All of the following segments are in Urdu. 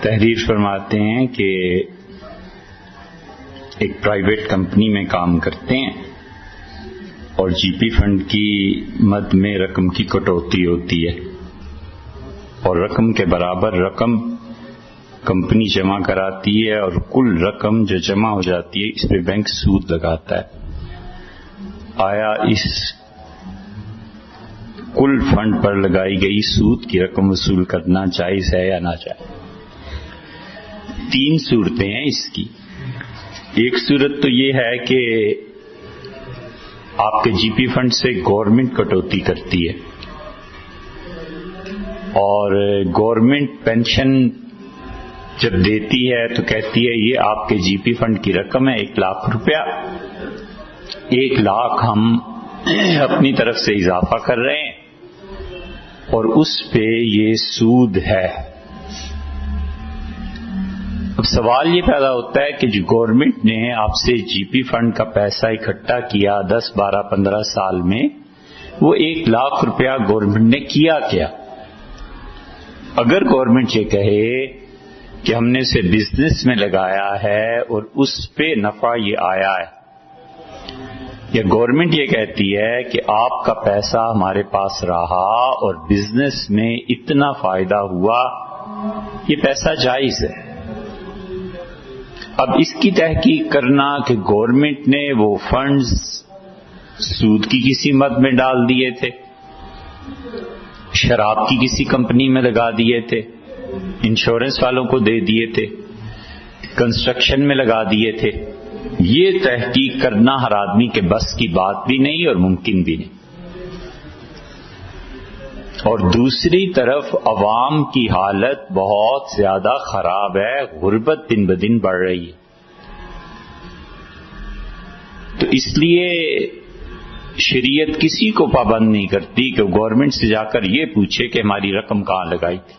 تحریر فرماتے ہیں کہ ایک پرائیویٹ کمپنی میں کام کرتے ہیں اور جی پی فنڈ کی مد میں رقم کی کٹوتی ہوتی ہے اور رقم کے برابر رقم کمپنی جمع کراتی ہے اور کل رقم جو جمع ہو جاتی ہے اس پہ بینک سود لگاتا ہے۔ آیا اس کل فنڈ پر لگائی گئی سود کی رقم وصول کرنا جائز ہے یا ناجائز؟ تین صورتیں ہیں اس کی۔ ایک صورت تو یہ ہے کہ آپ کے جی پی فنڈ سے گورنمنٹ کٹوتی کرتی ہے اور گورنمنٹ پینشن جب دیتی ہے تو کہتی ہے یہ آپ کے جی پی فنڈ کی رقم ہے 1,00,000 روپیہ، 1,00,000 ہم اپنی طرف سے اضافہ کر رہے ہیں اور اس پہ یہ سود ہے۔ اب سوال یہ پیدا ہوتا ہے کہ جو گورنمنٹ نے آپ سے جی پی فنڈ کا پیسہ اکٹھا کیا 10 12 15 سال میں، وہ 1,00,000 روپیہ گورنمنٹ نے کیا کیا؟ اگر گورنمنٹ یہ کہے کہ ہم نے اسے بزنس میں لگایا ہے اور اس پہ نفع یہ آیا ہے، یا گورنمنٹ یہ کہتی ہے کہ آپ کا پیسہ ہمارے پاس رہا اور بزنس میں اتنا فائدہ ہوا، یہ پیسہ جائز ہے۔ اب اس کی تحقیق کرنا کہ گورنمنٹ نے وہ فنڈز سود کی کسی مد میں ڈال دیے تھے، شراب کی کسی کمپنی میں لگا دیے تھے، انشورنس والوں کو دے دیے تھے، کنسٹرکشن میں لگا دیے تھے، یہ تحقیق کرنا ہر آدمی کے بس کی بات بھی نہیں اور ممکن بھی نہیں۔ اور دوسری طرف عوام کی حالت بہت زیادہ خراب ہے، غربت دن بدن بڑھ رہی ہے، تو اس لیے شریعت کسی کو پابند نہیں کرتی کہ گورنمنٹ سے جا کر یہ پوچھے کہ ہماری رقم کہاں لگائی تھی،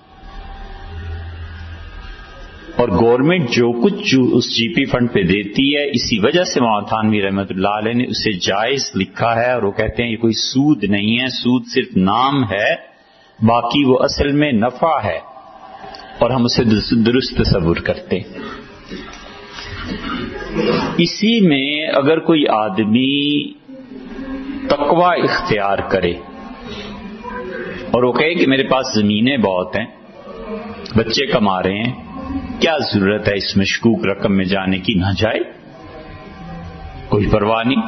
اور گورنمنٹ جو کچھ اس جی پی فنڈ پہ دیتی ہے اسی وجہ سے مولانا تھانوی رحمۃ اللہ علیہ نے اسے جائز لکھا ہے، اور وہ کہتے ہیں یہ کوئی سود نہیں ہے، سود صرف نام ہے، باقی وہ اصل میں نفع ہے اور ہم اسے درست تصور کرتے ہیں۔ اسی میں اگر کوئی آدمی تقوی اختیار کرے اور وہ کہے کہ میرے پاس زمینیں بہت ہیں، بچے کما رہے ہیں، کیا ضرورت ہے اس مشکوک رقم میں جانے کی، نہ جائے، کوئی پرواہ نہیں۔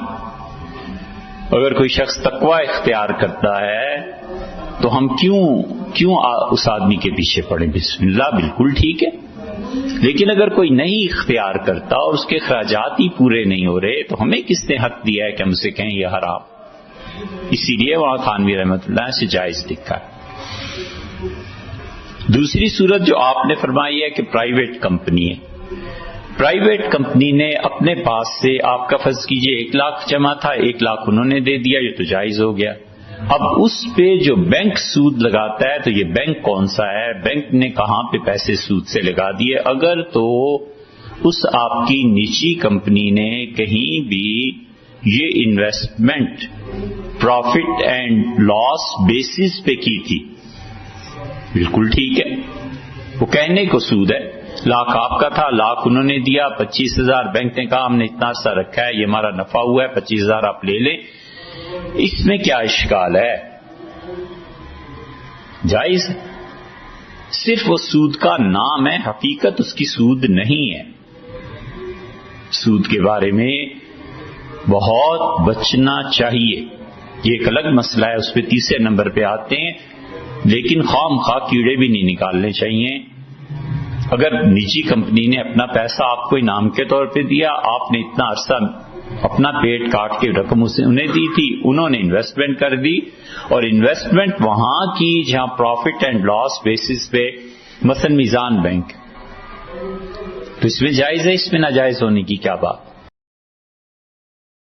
اگر کوئی شخص تقوی اختیار کرتا ہے تو ہم کیوں اس آدمی کے پیچھے پڑیں؟ بسم اللہ، بالکل ٹھیک ہے۔ لیکن اگر کوئی نہیں اختیار کرتا اور اس کے اخراجات ہی پورے نہیں ہو رہے تو ہمیں کس نے حق دیا ہے کہ ہم اسے کہیں یہ حرام؟ اسی لیے وہاں تھانوی رحمۃ اللہ سے جائز لکھا ہے۔ دوسری صورت جو آپ نے فرمائی ہے کہ پرائیویٹ کمپنی ہے، پرائیویٹ کمپنی نے اپنے پاس سے آپ کا فرض کیجئے 1,00,000 جمع تھا، 1,00,000 انہوں نے دے دیا، یہ تو جائز ہو گیا۔ اب اس پہ جو بینک سود لگاتا ہے تو یہ بینک کون سا ہے؟ بینک نے کہاں پہ پیسے سود سے لگا دیے؟ اگر تو اس آپ کی نجی کمپنی نے کہیں بھی یہ investment profit and loss basis پہ کی تھی، بالکل ٹھیک ہے، وہ کہنے کو سود ہے، 1,00,000 آپ کا تھا، 1,00,000 انہوں نے دیا، 25,000 بینک نے کہا ہم نے اتنا عرصہ رکھا ہے، یہ ہمارا نفع ہوا ہے، 25,000 آپ لے لیں، اس میں کیا اشکال ہے؟ جائز ہے، صرف وہ سود کا نام ہے، حقیقت اس کی سود نہیں ہے۔ سود کے بارے میں بہت بچنا چاہیے، یہ ایک الگ مسئلہ ہے، اس پہ تیسرے نمبر پہ آتے ہیں، لیکن خام خواہ کیڑے بھی نہیں نکالنے چاہیے۔ اگر نجی کمپنی نے اپنا پیسہ آپ کو انعام کے طور پہ دیا، آپ نے اتنا عرصہ اپنا پیٹ کاٹ کے رقم انہیں دی تھی، انہوں نے انویسٹمنٹ کر دی، اور انویسٹمنٹ وہاں کی جہاں پروفٹ اینڈ لاس بیسس پہ، مثلا میزان بینک، تو اس میں جائز ہے، اس میں ناجائز ہونے کی کیا بات؟